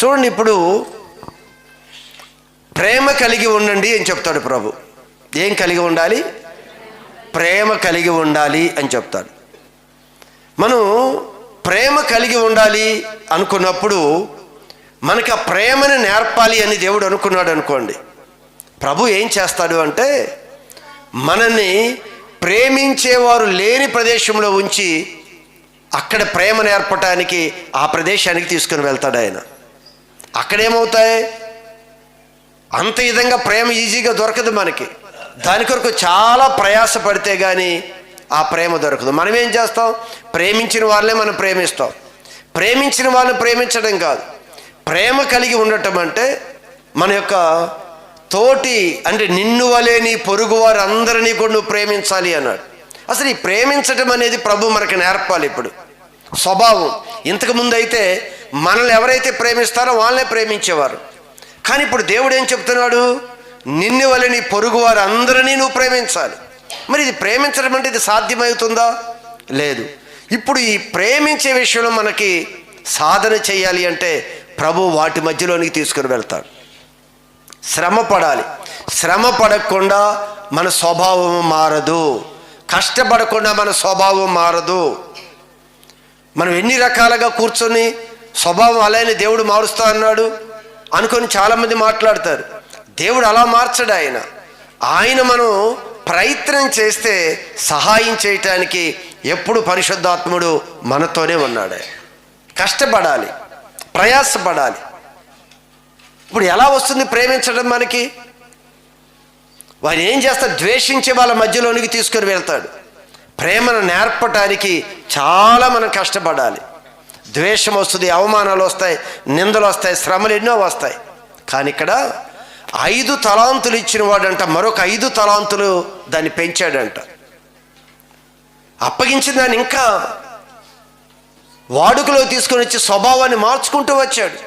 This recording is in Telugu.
చూడండి, ఇప్పుడు ప్రేమ కలిగి ఉండండి అని చెప్తాడు ప్రభు. ఏం కలిగి ఉండాలి? ప్రేమ కలిగి ఉండాలి అని చెప్తాడు. మనం ప్రేమ కలిగి ఉండాలి అనుకున్నప్పుడు మనకి ఆ ప్రేమను నేర్పాలి అని దేవుడు అనుకున్నాడు అనుకోండి. ప్రభు ఏం చేస్తాడు అంటే మనల్ని ప్రేమించేవారు లేని ప్రదేశంలో ఉంచి అక్కడ ప్రేమ నేర్పటానికి ఆ ప్రదేశానికి తీసుకుని వెళ్తాడు ఆయన. అక్కడేమవుతాయి? అంత విధంగా ప్రేమ ఈజీగా దొరకదు మనకి. దాని కొరకు చాలా ప్రయాసపడితే కానీ ఆ ప్రేమ దొరకదు. మనం ఏం చేస్తాం? ప్రేమించిన వాళ్ళే మనం ప్రేమిస్తాం. ప్రేమించిన వాళ్ళని ప్రేమించడం కాదు, ప్రేమ కలిగి ఉండటం అంటే మన యొక్క తోటి, అంటే నిన్ను వలే నీ పొరుగు వారు అందరినీ కూడా నువ్వు ప్రేమించాలి అన్నాడు. అసలు ఈ ప్రేమించటం అనేది ప్రభు మనకి నేర్పాలి. ఇప్పుడు స్వభావం, ఇంతకుముందు అయితే మనల్ని ఎవరైతే ప్రేమిస్తారో వాళ్ళనే ప్రేమించేవారు. కానీ ఇప్పుడు దేవుడు ఏం చెప్తున్నాడు? నిన్ను వలె నీ పొరుగు వారు అందరినీ నువ్వు ప్రేమించాలి. మరి ఇది ప్రేమించడం అంటే ఇది సాధ్యమవుతుందా? లేదు. ఇప్పుడు ఈ ప్రేమించే విషయంలో మనకి సాధన చేయాలి అంటే ప్రభు వాటి మధ్యలోనికి తీసుకుని వెళ్తాడు. శ్రమ పడాలి. శ్రమ పడకుండా మన స్వభావం మారదు. కష్టపడకుండా మన స్వభావం మారదు. మనం ఎన్ని రకాలుగా కూర్చొని స్వభావం అలానే దేవుడు మారుస్తా అన్నాడు అనుకొని చాలామంది మాట్లాడతారు. దేవుడు అలా మార్చడు. ఆయన మనం ప్రయత్నం చేస్తే సహాయం చేయటానికి ఎప్పుడు పరిశుద్ధాత్ముడు మనతోనే ఉన్నాడు. కష్టపడాలి, ప్రయాసపడాలి. ఇప్పుడు ఎలా వస్తుంది ప్రేమించడం మనకి? వారు ఏం చేస్తారు? ద్వేషించే వాళ్ళ మధ్యలోనికి తీసుకొని వెళ్తాడు. ప్రేమను నేర్పటానికి చాలా మనం కష్టపడాలి. ద్వేషం వస్తుంది, అవమానాలు వస్తాయి, నిందలు వస్తాయి, శ్రమలు ఎన్నో వస్తాయి. కానీ ఇక్కడ 5 తలాంతులు ఇచ్చిన వాడంట మరొక 5 తలాంతులు దాన్ని పెంచాడంట. అప్పగించిన దాన్ని ఇంకా వాడుకలో తీసుకొని వచ్చి స్వభావాన్ని మార్చుకుంటూ వచ్చాడు.